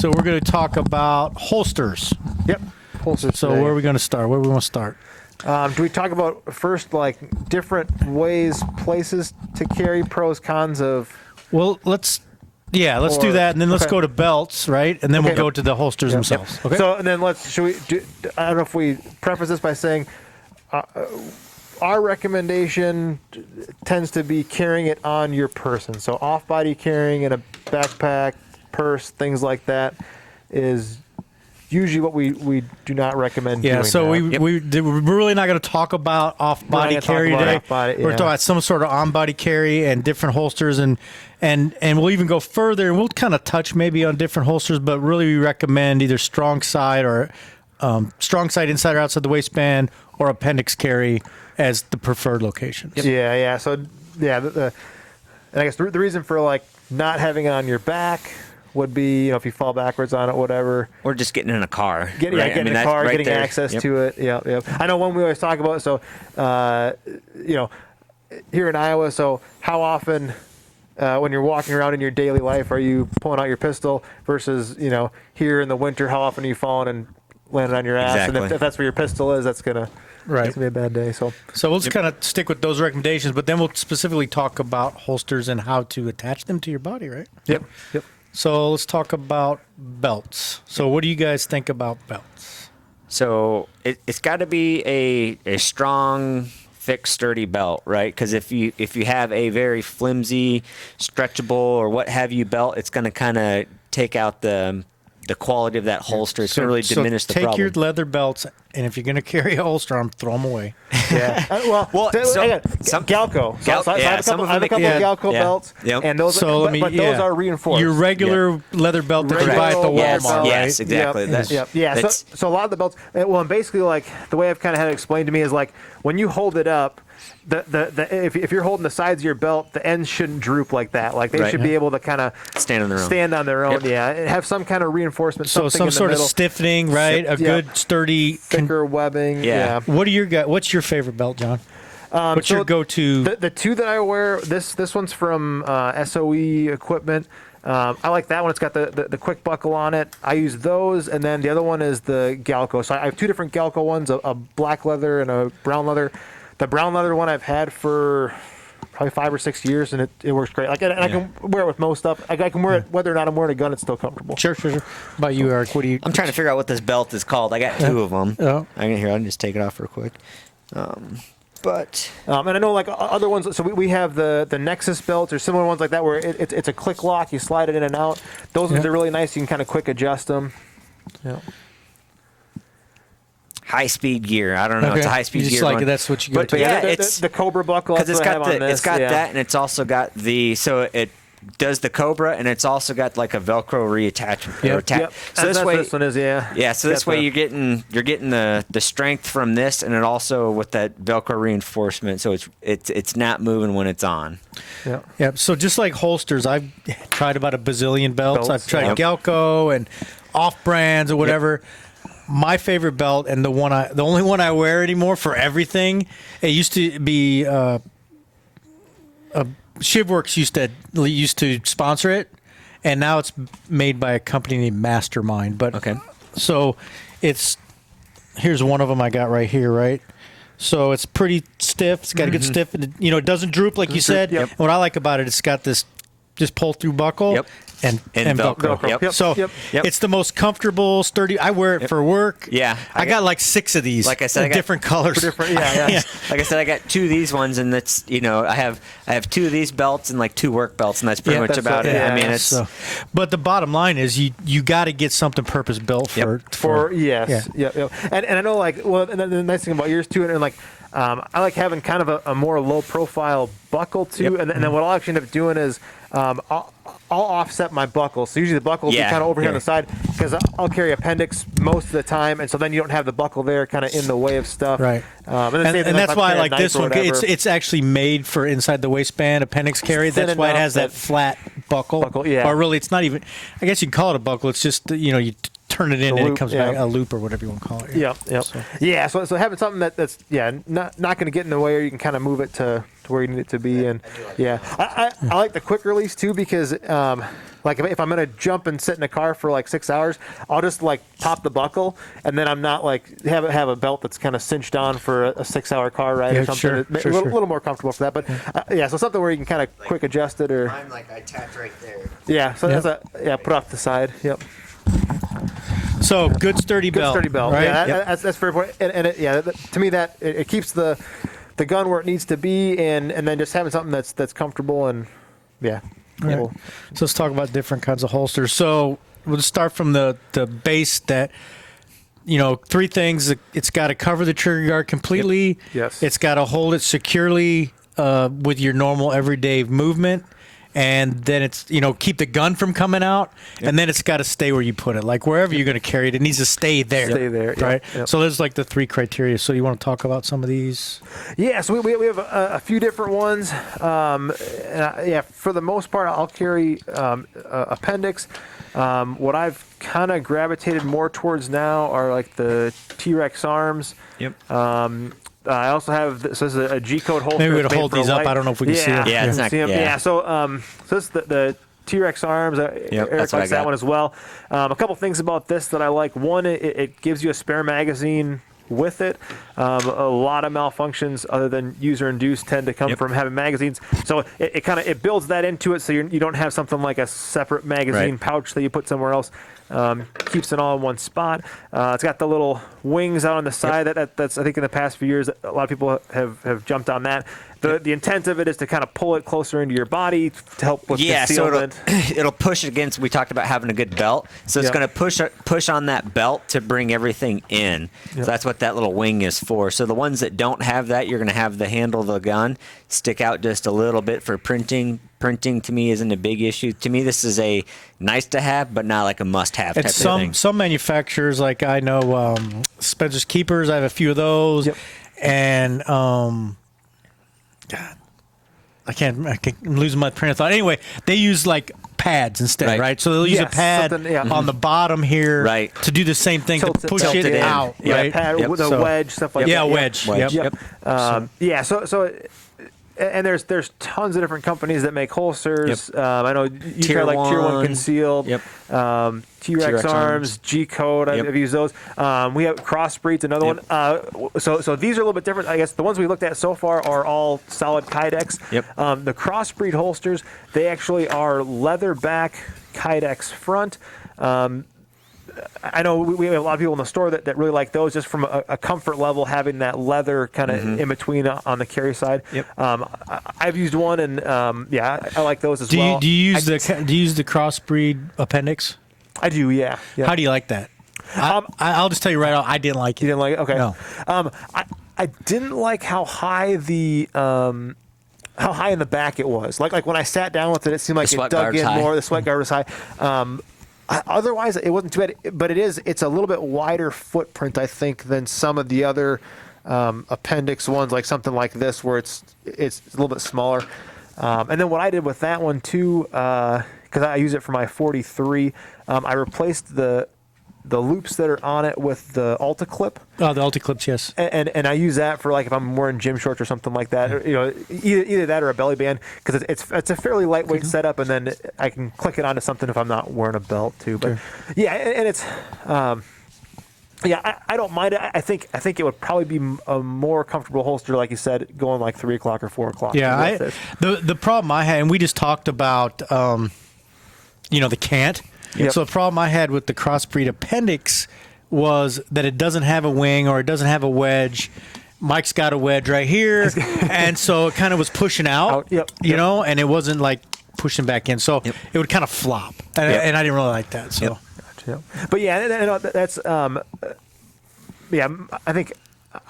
So we're going to talk about holsters. Yep. Holsters. So where are we going to start? Where do we want to start? Do we talk about first like different ways, places to carry, pros, cons of? Well, let's do that, and then let's go to belts, right? And then we'll go to the holsters themselves. Yep. Okay. So and then should we do? I don't know if we preface this by saying. Our recommendation tends to be carrying it on your person. So off-body carrying in a backpack, purse, things like that is usually what we do not recommend doing. Yeah, so now. we're really not going to talk about off-body carry today. We're talking about some sort of on-body carry and different holsters, and we'll even go further, and we'll kind of touch maybe on different holsters, but really we recommend either strong side or strong side inside or outside the waistband or appendix carry as the preferred locations. Yeah. So, and I guess the reason for like not having it on your back would be, if you fall backwards on it, whatever. Or just getting in a car. Getting in a car, getting access to it. Yep. I know one we always talk about. So, here in Iowa, so how often when you're walking around in your daily life are you pulling out your pistol versus, here in the winter, how often are you falling and landing on your ass? Exactly. And if that's where your pistol is, that's going to be a bad day. So we'll just kind of stick with those recommendations, but then we'll specifically talk about holsters and how to attach them to your body, right? Yep. So let's talk about belts. So what do you guys think about belts? So it's got to be a strong, thick, sturdy belt, right? Because if you have a very flimsy, stretchable, or what have you belt, it's going to kind of take out the quality of that holster. It's going to really diminish the problem. Take your leather belts, and if you're going to carry a holster on, throw them away. Yeah. Galco. I have a couple of Galco belts, and those, but those are reinforced. Your regular leather belt that you buy at the Walmart, right? Yes, exactly. Yeah. So a lot of the belts, and basically, like the way I've kind of had it explained to me is like when you hold it up, if you're holding the sides of your belt, the ends shouldn't droop like that. Like they should be able to kind of stand on their own. Yep. Yeah, and have some kind of reinforcement. So some sort of stiffening, right? A good sturdy, thicker webbing. Yeah. What's your favorite belt, John? What's your go-to? The two that I wear. This one's from SOE Equipment. I like that one. It's got the quick buckle on it. I use those, and then the other one is the Galco. So I have two different Galco ones: a black leather and a brown leather. The brown leather one I've had for probably 5 or 6 years, and it works great. Like, and I can wear it with most stuff. I can wear it whether or not I'm wearing a gun. It's still comfortable. Sure. How about you, Eric? What do you? I'm trying to figure out what this belt is called. I got two of them. Oh. I can just take it off real quick. And I know like other ones. So we have the Nexus belts or similar ones like that where it's a click lock. You slide it in and out. Those ones are really nice. You can kind of quick adjust them. Yeah. High-speed gear. I don't know. Okay. It's a high-speed gear. Like that's what you go to. But it's the Cobra buckle. Because it's got that, and it's also got it does the Cobra, and it's also got like a Velcro reattachment. Yep. So this way, this one is So this way you're getting the strength from this, and it also with that Velcro reinforcement, so it's not moving when it's on. Yeah. So just like holsters, I've tried about a bazillion belts. I've tried Galco and off brands or whatever. Yep. My favorite belt, and the only one I wear anymore for everything. It used to be Shivworks used to sponsor it, and now it's made by a company named Mastermind. But so here's one of them I got right here, right? So it's pretty stiff. It's got a good stiff. It doesn't droop like you said. Yep. And what I like about it, it's got this just pull through buckle. Yep. And Velcro. Yep. So it's the most comfortable, sturdy. I wear it for work. Yeah. I got like 6 of these. Like I said, different colors. Like I said, I got 2 of these ones, and that's I have 2 of these belts and like 2 work belts, and that's pretty much about it. I mean, it's. But the bottom line is you got to get something purpose built for. Yes. Yeah. And I know and the nice thing about yours too, and like. I like having kind of a more low profile buckle too, and then what I'll actually end up doing is I'll offset my buckle. So usually the buckle will be kind of over here on the side because I'll carry appendix most of the time, and so then you don't have the buckle there kind of in the way of stuff. Right. And that's why I like this one. It's actually made for inside the waistband appendix carry. That's why it has that flat buckle. Or really, it's not even. I guess you can call it a buckle. It's just you turn it in and it comes back a loop or whatever you want to call it. So having something that's not going to get in the way, or you can kind of move it to to where you need it to be. And I like the quick release too, because like if I'm gonna jump and sit in a car for like 6 hours, I'll just like pop the buckle, and then I'm not like have a belt that's kind of cinched on for a 6 hour car ride or something. A little more comfortable for that. But so something where you can kind of quick adjust it, or I'm like I tapped right there. yeah. So that's put off the side. Yep. So good sturdy belt. Good sturdy belt. Right? Yeah, that's very important. And to me it keeps the gun where it needs to be, and then just having something that's comfortable and Right. cool. So let's talk about different kinds of holsters. So we'll just start from the base that, three things. It's got to cover the trigger guard completely. Yep. Yes. It's got to hold it securely with your normal everyday movement. And then it's, keep the gun from coming out. Yep. And then it's got to stay where you put it. Like wherever you're going to carry it, it needs to stay there. Stay there. Right? Yep. So there's like the three criteria. So you want to talk about some of these? Yeah, so we have a few different ones. For the most part, I'll carry appendix. What I've kind of gravitated more towards now are like the T-Rex arms. Yep. I also have this is a G-code holster. Maybe we could hold these up. I don't know if we can see them. Yeah, it's not. See 'em? Yeah. So this is the T-Rex arms. Eric that's what I likes that got. one as well. A couple things about this that I like. One, it gives you a spare magazine with it. A lot of malfunctions other than user-induced tend to come from having magazines. So it builds that into it, so you don't have something like a separate magazine pouch that you put somewhere else. Keeps it all in one spot. It's got the little wings out on the side. That's I think in the past few years a lot of people have jumped on that. The intent of it is to kind of pull it closer into your body to help with concealment. So it'll push against. We talked about having a good belt, so it's going to push on that belt to bring everything in. So that's what that little wing is for. So the ones that don't have that, you're going to have the handle of the gun stick out just a little bit for printing. Printing to me isn't a big issue. To me, this is a nice to have, but not like a must have type of thing. Some manufacturers, like I know Spencer's Keepers, I have a few of those, and God, I'm losing my train of thought. Anyway, they use like pads instead, right? So they'll use a pad on the bottom here to do the same thing, to push it out, right? Pad with a wedge, stuff like that. Yeah, wedge. Yep. And there's tons of different companies that make holsters. I know you Tier got like Tier 1 1. Concealed, T-Rex Arms, G-Code. I've used those. We have Crossbreed's another one. So these are a little bit different. I guess the ones we looked at so far are all solid Kydex. The Crossbreed holsters, they actually are leather back, Kydex front. I know we have a lot of people in the store that really like those, just from a comfort level, having that leather kind of in between on the carry side. I've used one, and I like those as well. Do you use the Crossbreed appendix? I do, yeah. How do you like that? I'll just tell you right out, I didn't like it. You didn't like it? Okay. No. I didn't like how high the how high in the back it was. Like when I sat down with it, it seemed like it dug in more. The sweat guard was high. Otherwise, it wasn't too bad, but it's a little bit wider footprint, I think, than some of the other appendix ones, like something like this, where it's a little bit smaller. And then what I did with that one too, because I use it for my 43, I replaced the loops that are on it with the Alta clip. Oh, the Alta clips, yes. And I use that for like if I'm wearing gym shorts or something like that. Or, either that or a belly band, because it's a fairly lightweight setup, and then I can click it onto something if I'm not wearing a belt too. But and it's I don't mind it. I think it would probably be a more comfortable holster, like you said, going like 3 o'clock or 4 o'clock. Yeah, the problem I had, and we just talked about, the cant. So the problem I had with the Crossbreed appendix was that it doesn't have a wing, or it doesn't have a wedge. Mike's got a wedge right here, and so it kind of was pushing out, and it wasn't like pushing back in. So it would kind of flop, and I didn't really like that. So, but that's I think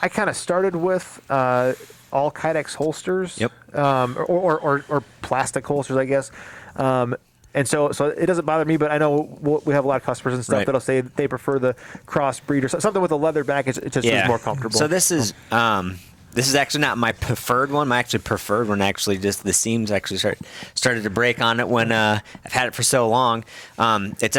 I kind of started with all Kydex holsters, or plastic holsters, I guess. And so it doesn't bother me, but I know we have a lot of customers and stuff that'll say they prefer the Crossbreed or something with a leather back. It just is more comfortable. So this is actually not my preferred one. My actually preferred one, just the seams actually started to break on it when I've had it for so long. It's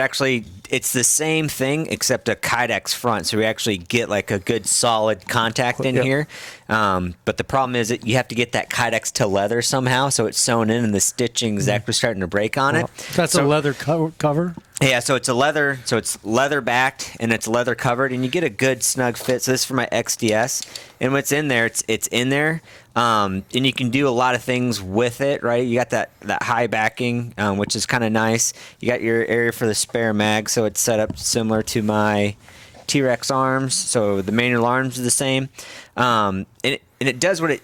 it's the same thing except a Kydex front, so we actually get like a good solid contact in here. But the problem is that you have to get that Kydex to leather somehow, so it's sewn in and the stitching is actually starting to break on it. That's a leather cover? Yeah, so it's leather backed and it's leather covered, and you get a good snug fit. So this is for my XDS, and what's in there, it's in there, and you can do a lot of things with it, right? You got that high backing, which is kind of nice. You got your area for the spare mag, so it's set up similar to my T-Rex arms. So the manual arms are the same, and it does what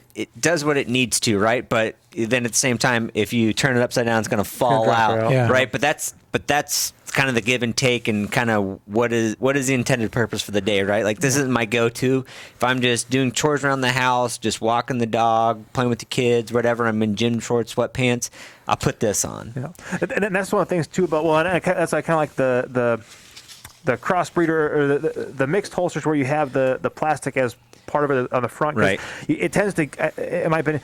it needs to, right? But then at the same time, if you turn it upside down, it's going to fall out, right? But that's kind of the give and take, and kind of what is the intended purpose for the day, right? Like this isn't my go-to. If I'm just doing chores around the house, just walking the dog, playing with the kids, whatever, I'm in gym shorts, sweatpants, I'll put this on. Yeah, and that's one of the things too about, well, and that's kind of like the crossbreeder or the mixed holsters where you have the plastic as part of it on the front. Right. It tends to, in my opinion,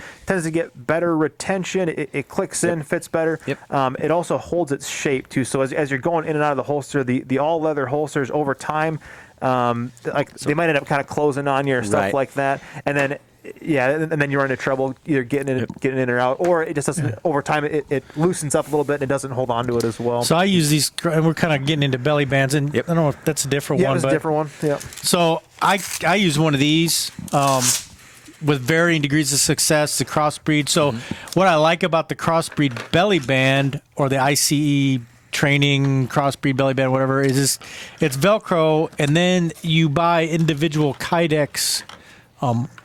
get better retention. It clicks in, fits better. Yep. It also holds its shape too. So as you're going in and out of the holster, the all leather holsters over time, they might end up kind of closing on you or stuff like that, and then. Yeah, and then you run into trouble either getting in or out, or it just doesn't. Over time, it loosens up a little bit and it doesn't hold on to it as well. So I use these, and we're kind of getting into belly bands, and I don't know if that's a different one. Yeah, it's a different one. Yeah. So I use one of these with varying degrees of success, the crossbreed. So what I like about the crossbreed belly band or the ICE training crossbreed belly band, whatever, is it's Velcro, and then you buy individual Kydex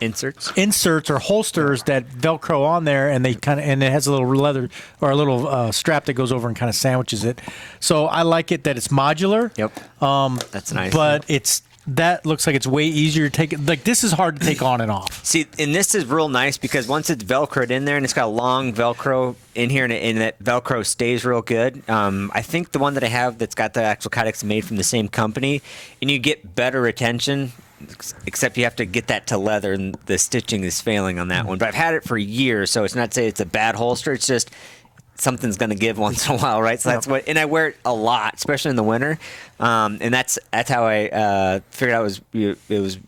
inserts or holsters that Velcro on there, and it has a little leather or a little strap that goes over and kind of sandwiches it. So I like it that it's modular. Yep. That's nice. But that looks like it's way easier to take. Like this is hard to take on and off. See, and this is real nice because once it's Velcroed in there and it's got a long Velcro in here, and that Velcro stays real good. I think the one that I have that's got the actual Kydex made from the same company, and you get better retention. Except you have to get that to leather, and the stitching is failing on that one. But I've had it for years, so it's not to say it's a bad holster. It's just something's going to give once in a while, right? So that's what, and I wear it a lot, especially in the winter. And that's how I figured out it was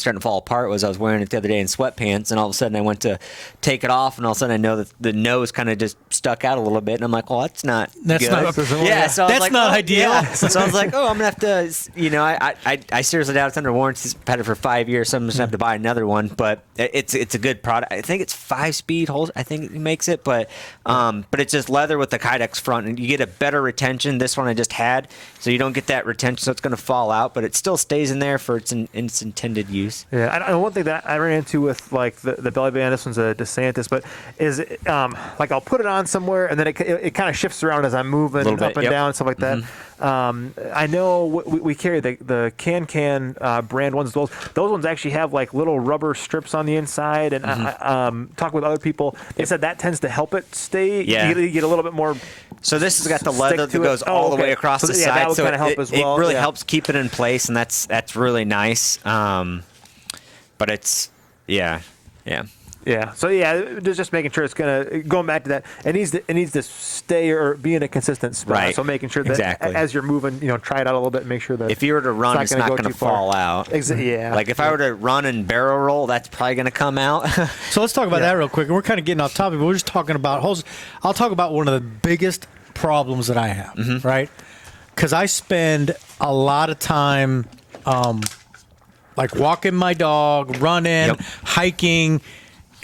starting to fall apart. Was I was wearing it the other day in sweatpants, and all of a sudden I went to take it off, and all of a sudden I know that the nose kind of just stuck out a little bit, and I'm like, well, that's not good. Yeah, so that's not ideal. Yeah. So I was like, oh, I'm gonna have to, I seriously doubt it's under warranty. I've had it for 5 years, so I'm just gonna have to buy another one. But it's a good product. I think it's 5-speed holster. I think it makes it, but it's just leather with the Kydex front, and you get a better retention. This one I just had, so you don't get that retention, so it's gonna fall out, but it still stays in there for its intended use. Yeah, and one thing that I ran into with like the belly band, this one's a DeSantis, but is like I'll put it on somewhere and then it kind of shifts around as I'm moving up and down and stuff like that. I know we carry the Can brand ones. Those ones actually have like little rubber strips on the inside, and talking with other people, they said that tends to help it stay. Yeah. You get a little bit more. So this has got the leather that goes all the way across the side, that would kind of help as well. It really helps keep it in place, and that's really nice. But it's yeah. So just making sure it's going back to that. It needs to stay or be in a consistent spot. Right. So making sure that as you're moving, try it out a little bit and make sure that if you were to run, it's not going to fall out. Yeah. Like if I were to run and barrel roll, that's probably going to come out. So let's talk about that real quick. We're kind of getting off topic, but we're just talking about holes. I'll talk about one of the biggest problems that I have, right? Because I spend a lot of time like walking my dog, running, hiking,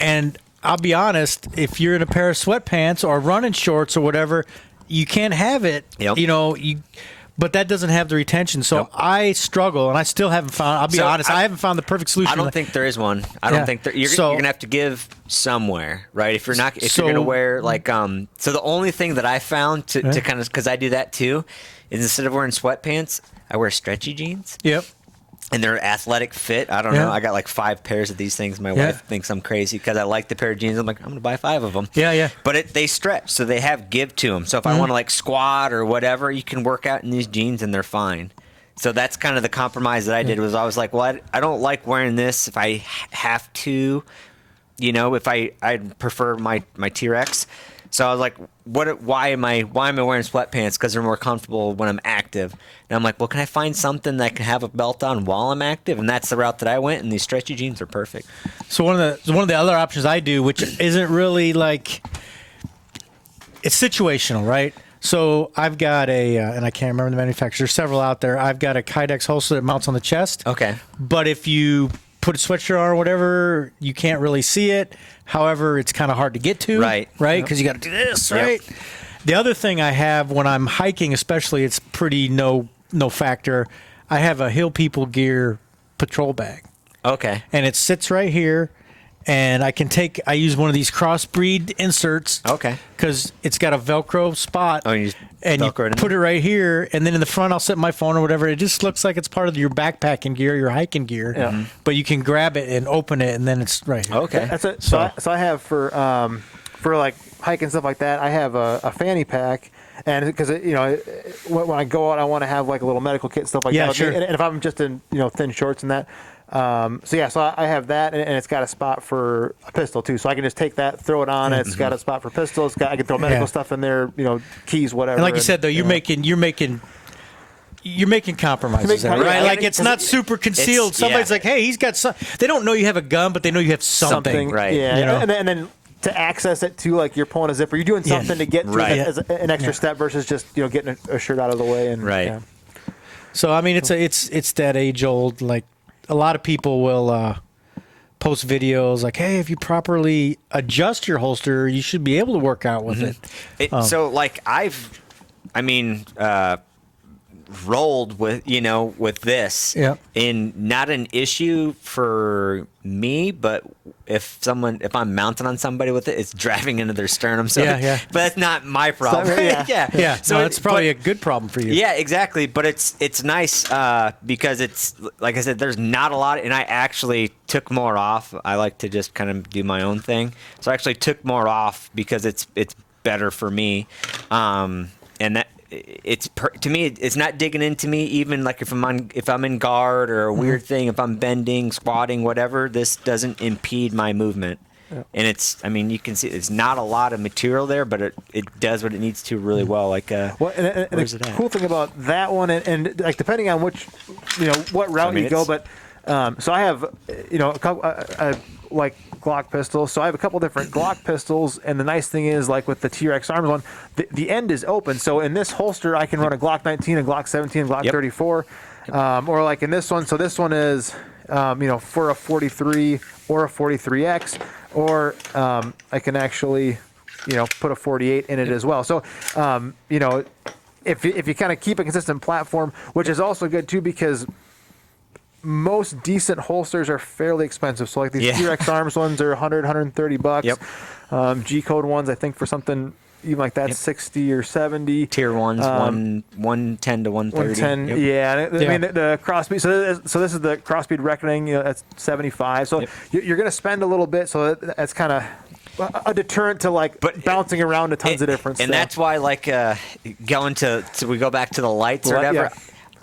and I'll be honest, if you're in a pair of sweatpants or running shorts or whatever, you can't have it. But that doesn't have the retention. So I struggle, and I still haven't found. I'll be honest, I haven't found the perfect solution. I don't think there is one. I don't think you're gonna have to give somewhere, right? If you're gonna wear like So the only thing that I found to kind of, because I do that too, is instead of wearing sweatpants, I wear stretchy jeans. Yep. And they're athletic fit. I don't know. I got like 5 pairs of these things. My wife thinks I'm crazy because I like the pair of jeans. I'm like, I'm going to buy 5 of them. Yeah. But they stretch, so they have give to them. So if I want to like squat or whatever, you can work out in these jeans and they're fine. So that's kind of the compromise that I did. Was I was like, well, I don't like wearing this if I have to. If I'd prefer my T-Rex. So I was like, why am I wearing sweatpants? Because they're more comfortable when I'm active. And I'm like, well, can I find something that I can have a belt on while I'm active? And that's the route that I went. And these stretchy jeans are perfect. So one of the other options I do, which isn't really like, it's situational, right? So I've got and I can't remember the manufacturer. There's several out there. I've got a Kydex holster that mounts on the chest. Okay. But if you put a sweatshirt on or whatever, you can't really see it. However, it's kind of hard to get to. Right. Right? Because you got to do this, right? Yep. The other thing I have when I'm hiking, especially, it's pretty no factor. I have a Hill People Gear patrol bag. Okay. And it sits right here. And I use one of these crossbreed inserts. Okay. Because it's got a Velcro spot. Oh, you just and you Velcro it in put there? it right here. And then in the front, I'll set my phone or whatever. It just looks like it's part of your backpacking gear, your hiking gear. Yeah. But you can grab it and open it, and then it's right here. Okay. That's it. So I have for like hiking stuff like that, I have a fanny pack. And because when I go out, I want to have like a little medical kit, stuff like Yeah, that. sure. And if I'm just in thin shorts and that, so I have that, and it's got a spot for a pistol too. So I can just take that, throw it on. It's got a spot for pistols. I can throw medical stuff in there, keys, whatever. And like you said, though, you're making compromises, there, right? Yeah, like it's not super concealed. Somebody's like, "Hey, he's got some." They don't know you have a gun, but they know you have something. Right. Yeah. And then to access it too, like you're pulling a zipper, you're doing something to get to Right. it as an extra step versus just getting a shirt out of the way. And Right. yeah. So I mean, it's that age old. Like a lot of people will post videos like, "Hey, if you properly adjust your holster, you should be able to work out with it." So like rolled with this in not an issue for me, but if I'm mounting on somebody with it, it's driving into their sternum. So but that's not my problem. Yeah. So it's probably a good problem for you. Yeah, exactly. But it's nice because it's like I said, there's not a lot, and I actually took more off. I like to just kind of do my own thing, so I actually took more off because it's better for me, and that. To me, it's not digging into me. Even like if I'm in guard or a weird thing, if I'm bending, squatting, whatever, this doesn't impede my movement. Yeah. And you can see it's not a lot of material there, but it does what it needs to really well. Like, and the cool thing about that one, and like depending on which, what route you go, but so I have, a couple, like Glock pistols. So I have a couple different Glock pistols, and the nice thing is, like with the T-Rex Arms one, the end is open. So in this holster, I can run a Glock 19, a Glock 17, a Glock 34, or like in this one. So this one is, for a 43 or a 43X, or I can actually, put a 48 in it as well. So, if you kind of keep a consistent platform, which is also good too, because most decent holsters are fairly expensive. So like these T-Rex Arms ones are $100, $130. Yep. G-code ones, I think for something even like that, 60 or 70. Tier ones, 110 to 130. 110, I mean the Crossbead. So this is the Crossbead Reckoning. That's 75. So you're going to spend a little bit. So that's kind of a deterrent to bouncing around to tons of different stuff. And that's why going to we go back to the lights or whatever. Yeah.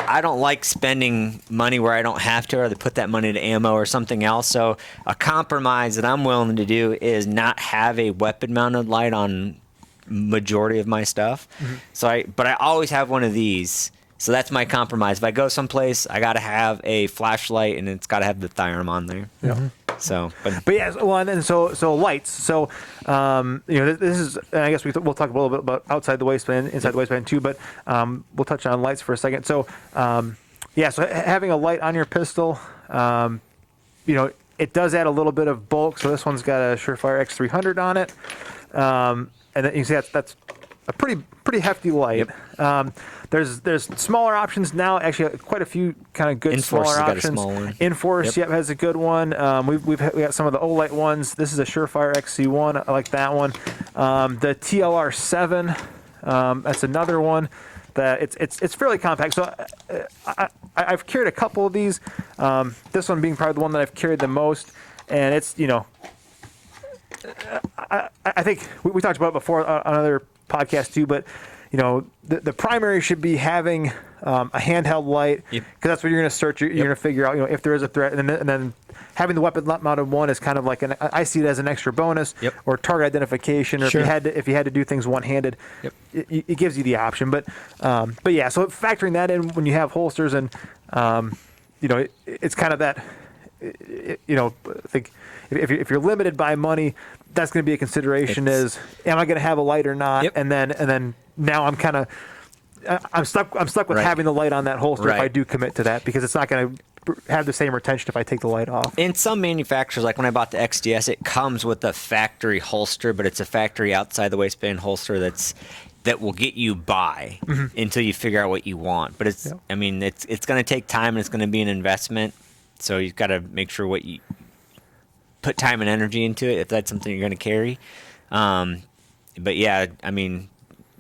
I don't like spending money where I don't have to, or to put that money to ammo or something else. So a compromise that I'm willing to do is not have a weapon-mounted light on majority of my stuff. Mm-hmm. But I always have one of these. So that's my compromise. If I go someplace, I got to have a flashlight, and it's got to have the Thyarm on there. Yeah. So, but yeah, well, and so lights. So, this is, and I guess we'll talk a little bit about outside the waistband, inside the waistband too. But we'll touch on lights for a second. So, so having a light on your pistol, it does add a little bit of bulk. So this one's got a Surefire X300 on it, and then you can see that's a pretty hefty light. Yep. There's smaller options now. Actually, quite a few kind of good Enforce smaller got options. a small one. Enforce, has a good one. We got some of the Olight ones. This is a Surefire XC1. I like that one. The TLR7. That's another one. That it's fairly compact. So I've carried a couple of these. This one being probably the one that I've carried the most, and it's I think we talked about it before on another podcast too, but the primary should be having a handheld light, because that's what you're going to search. You're going to figure out, if there is a threat, and then having the weapon mounted one is kind of like I see it as an extra bonus, or target identification, or if you had to do things one handed, it gives you the option. But yeah, so factoring that in when you have holsters, and it's kind of that. I think if you're limited by money, that's going to be a consideration. Am I going to have a light or not? And then now I'm kind of I'm stuck with having the light on that holster if I do commit to that, because it's not going to have the same retention if I take the light off. In some manufacturers, like when I bought the XDS, it comes with a factory holster, but it's a factory outside the waistband holster that will get you by until you figure out what you want. But it's going to take time, and it's going to be an investment. So you've got to make sure what you put time and energy into it, if that's something you're going to carry. But yeah,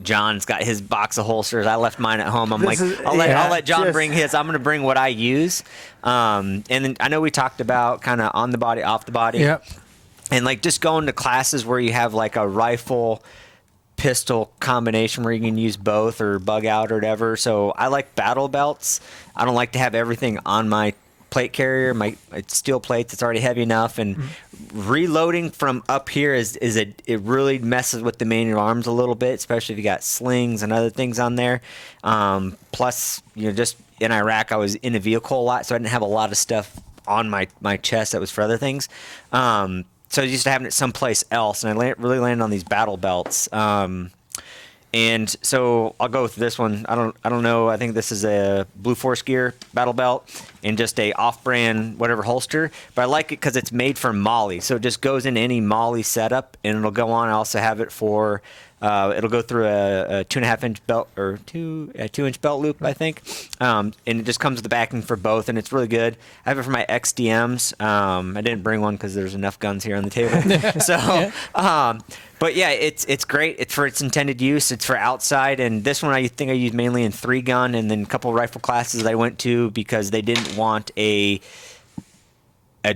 John's got his box of holsters. I left mine at home. I'll let John bring his. I'm going to bring what I use. And then I know we talked about kind of on the body, off the body. Yep. And like just going to classes where you have like a rifle pistol combination where you can use both or bug out or whatever. So I like battle belts. I don't like to have everything on my plate carrier, my steel plates. It's already heavy enough, and reloading from up here it really messes with the manual arms a little bit, especially if you got slings and other things on there. Plus, just in Iraq, I was in a vehicle a lot, so I didn't have a lot of stuff on my chest that was for other things. So I was used to having it someplace else, and I really landed on these battle belts. And so I'll go with this one. I don't know. I think this is a Blue Force Gear battle belt and just a off-brand whatever holster. But I like it because it's made for MOLLE, so it just goes in any MOLLE setup, and it'll go on. I also have it for. It'll go through a 2.5-inch belt or 2-inch belt loop, I think, and it just comes with the backing for both, and it's really good. I have it for my XDMs. I didn't bring one because there's enough guns here on the table. So, but yeah, it's great. It's for its intended use. It's for outside, and this one I think I used mainly in 3-gun, and then a couple rifle classes I went to because they didn't want a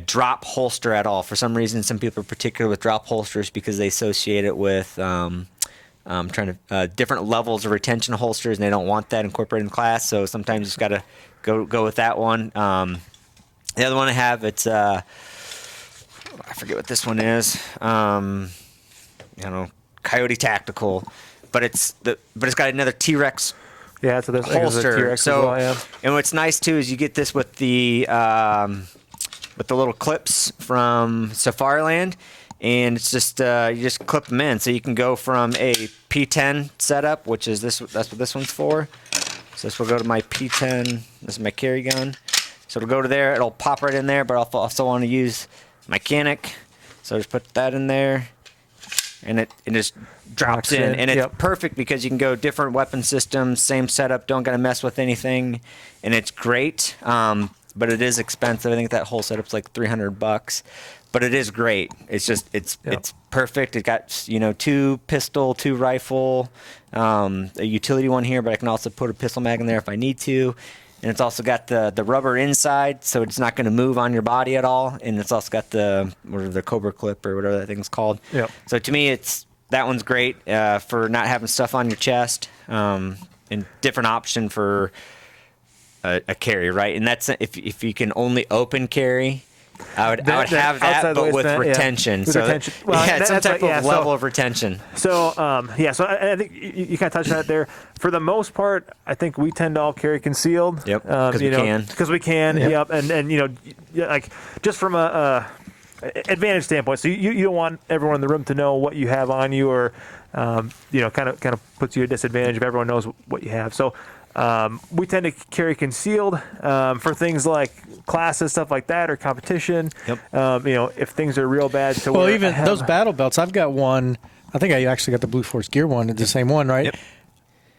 drop holster at all. For some reason, some people are particular with drop holsters because they associate it with different levels of retention holsters, and they don't want that incorporated in class. So sometimes you just got to go with that one. The other one I have, it's I forget what this one is. Coyote Tactical, but it's got another T-Rex. Yeah, so this holster. T-Rex So, as well, and what's nice too is you get this with the little clips from Safariland. And it's just you just clip them in, so you can go from a P10 setup, which is this. That's what this one's for. So this will go to my P10. This is my carry gun. So it'll go to there. It'll pop right in there. But I'll also want to use my Canic, so just put that in there, and it just drops in, and it's perfect because you can go different weapon systems, same setup. Don't gotta mess with anything, and it's great. But it is expensive. I think that whole setup's like $300. But it is great. It's just it's perfect. It got 2 pistol, 2 rifle, a utility one here, but I can also put a pistol mag in there if I need to. And it's also got the rubber inside, so it's not going to move on your body at all. And it's also got the Cobra clip or whatever that thing's called. Yep. So to me, that one's great for not having stuff on your chest, and different option for a carry, right? And that's if you can only open carry. I would have that, but with retention. With retention. Well, some type of level of retention. So, so I think you kind of touched on it there. For the most part, I think we tend to all carry concealed. Yep, because we can. Because we can, yep. And like, just from a advantage standpoint, so you don't want everyone in the room to know what you have on you, or, kind of puts you at a disadvantage if everyone knows what you have. So, we tend to carry concealed for things like classes, stuff like that, or competition. Yep. If things are real bad. Even those battle belts, I've got one. I think I actually got the Blue Force Gear one. It's the same one, right?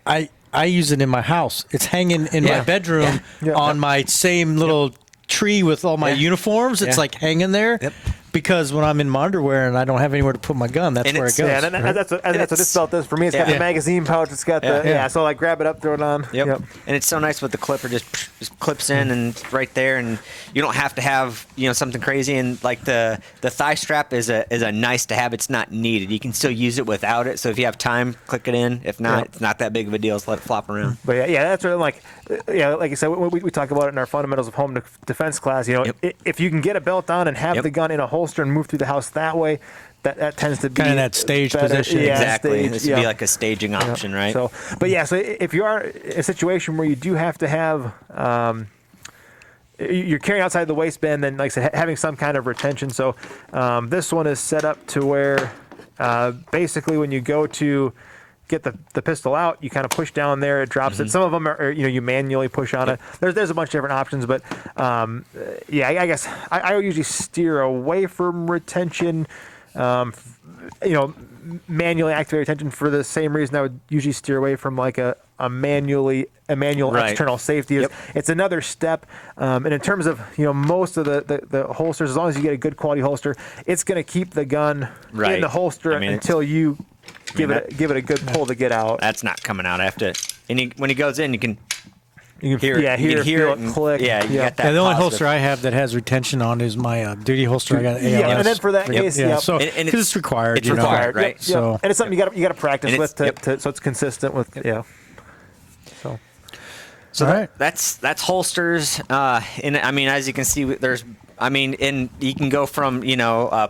Yep. I use it in my house. It's hanging in my bedroom on my same little tree with all my uniforms. It's like hanging there. Yep. because when I'm in my underwear and I don't have anywhere to put my gun, that's And where it it's- goes. Yeah, and that's what this belt does for me. It's got Yeah. the magazine pouch. It's got the Yeah. So like grab it up, throw it on. Yep. And it's so nice with the clipper just clips in and it's right there, and you don't have to have something crazy. And like the thigh strap is a nice to have. It's not needed. You can still use it without it. So if you have time, click it in. If not, it's not that big of a deal. So let it flop around. But yeah, that's really like I said, we talk about it in our fundamentals of home defense class. If you can get a belt on and have the gun in a holster and move through the house that way, that tends to be Kind of that stage better. position. Yeah, Exactly. stage, This would be like a staging option, right? So, but yeah, so if you are in a situation where you do have to have, you're carrying outside the waistband, then like I said, having some kind of retention. So this one is set up to where basically when you go to get the pistol out, you kind of push down there, it drops it. Some of them are you manually push on it. There's a bunch of different options, but I guess I usually steer away from retention. Manually activate retention for the same reason I would usually steer away from like a manual Right. external safety. It's another step, and in terms of most of the holsters, as long as you get a good quality holster, it's going to keep the gun in the holster until you give it a good pull to get out. That's not coming out. I have to. And when he goes in, you can hear yeah, it. You can hear feel it. And, click. Yeah, you got that. Yeah, the only positive. holster I have that has retention on is my duty holster. I got an ALS. Yeah, and then for that case, yeah, yep. so And because it's required, it's required, right? Yep. So And it's something you got to practice And with it's- so it's consistent with So So All right. that's holsters. And I mean, as you can see, and you can go from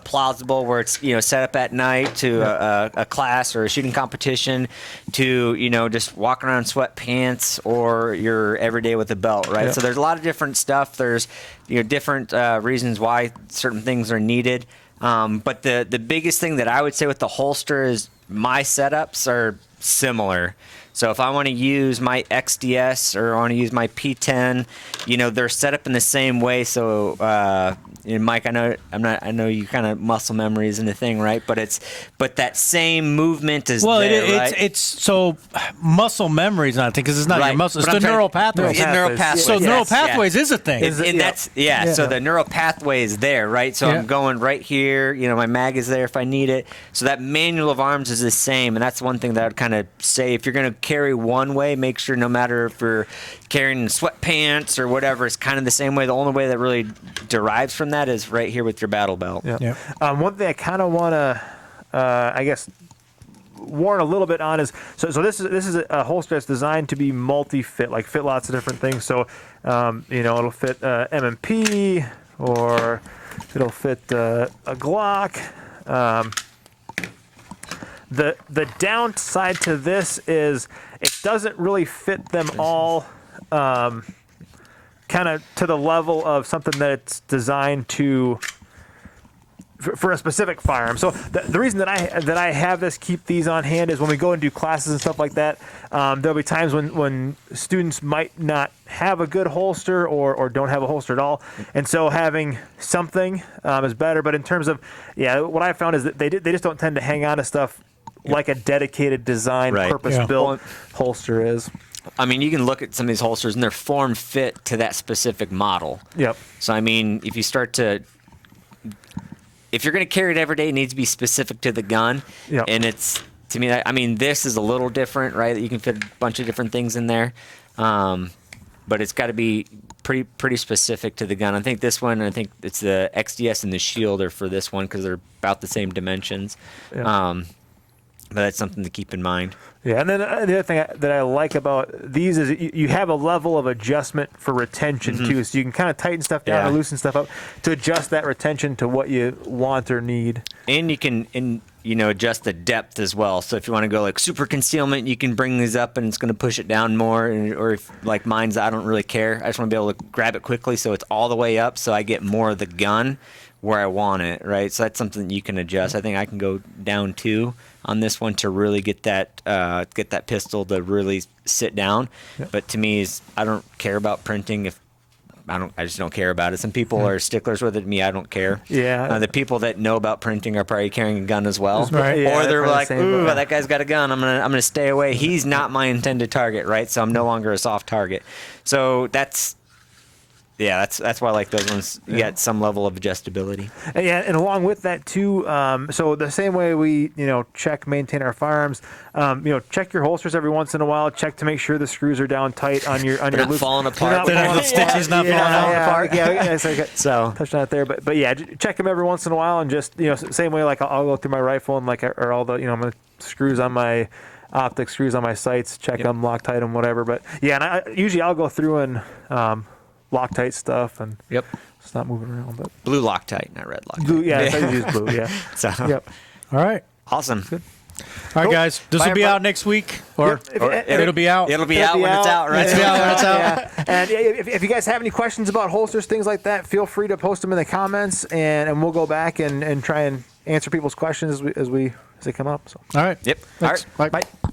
plausible where it's set up at night to a class or a shooting competition to just walking around in sweatpants or your everyday with a belt, right? Yeah. So there's a lot of different stuff. There's different reasons why certain things are needed. But the biggest thing that I would say with the holster is my setups are similar. So if I want to use my XDS or I want to use my P10, they're set up in the same way. So, Mike, I know you kind of muscle memory isn't a thing, right? But that same movement is there, right? it's so muscle memory is not a thing because it's not Right. your muscle. It's But the I'm neural trying- pathways. Neural pathways. So Yes, neural yeah. pathways is a thing. And that's so the neural pathway is there, right? So Yeah. I'm going right here, my mag is there if I need it. So that manual of arms is the same, and that's one thing that I would kind of say, if you're going to carry one way, make sure no matter if you're carrying sweatpants or whatever, it's kind of the same way. The only way that really derives from that is right here with your battle belt. yeah. Yeah. One thing I kind of want to I guess warn a little bit on is so this is a holster that's designed to be multi-fit, like fit lots of different things. So it'll fit M&P or it'll fit a Glock. The downside to this is it doesn't really fit them all kind of to the level of something that it's designed to for a specific firearm. So the reason that I have this, keep these on hand, is when we go and do classes and stuff like that, there'll be times when students might not have a good holster or don't have a holster at all, and so having something is better. But in terms of what I found is that they just don't tend to hang on to stuff like a dedicated design, Right. purpose-built holster is. I mean, you can look at some of these holsters and they're form fit to that specific model. Yep. So, I mean, if you're going to carry it every day, it needs to be specific to the gun. Yep. And it's, to me, I mean, this is a little different, right? You can fit a bunch of different things in there. But it's got to be pretty specific to the gun. I think this one, I think it's the XDS and the Shield are for this one because they're about the same dimensions. Yeah. But that's something to keep in mind. Yeah, and then the other thing that I like about these is you have a level of adjustment for retention too, so you can kind of tighten stuff down Yeah. or loosen stuff up to adjust that retention to what you want or need. And you can adjust the depth as well. So if you want to go like super concealment, you can bring these up and it's going to push it down more. Or if like mine's, I don't really care. I just want to be able to grab it quickly so it's all the way up so I get more of the gun where I want it, right? So that's something you can adjust. I think I can go down 2 on this one to really get that pistol to really sit down. Yeah. But to me, I don't care about printing. I just don't care about it. Some people are sticklers with it. Me, I don't care. Yeah. The people that know about printing are probably carrying a gun as well. Right. Yeah, Or they're probably like, the same, ooh, but- that guy's got a gun. I'm gonna stay away. He's not my intended target, right? So I'm no longer a soft target. So that's Yeah, that's why I like those ones. You got some level of adjustability. And, yeah, and along with that too, so the same way we, check, maintain our firearms, check your holsters every once in a while. Check to make sure the screws are down tight on your Not loops. falling apart. The stitches not falling apart. Yeah, So touched on it there, but yeah, check them every once in a while, and just same way like I'll go through my rifle and or all the my screws on my optic screws on my sights, check them, Loctite them, whatever. But yeah, and usually I'll go through and Loctite stuff and it's not moving around, but blue Loctite, not red Loctite. blue, I usually use blue, yeah. So Yep. All right. awesome. Good. All right, guys. This Bye, will be everybody. out next week, or If- it'll be out. It'll be out when it's out, right? It'll be out when it's out. Yeah. And if you guys have any questions about holsters, things like that, feel free to post them in the comments, and we'll go back and try and answer people's questions as they come up. So. All right. Yep. Thanks. All right. Bye. Bye.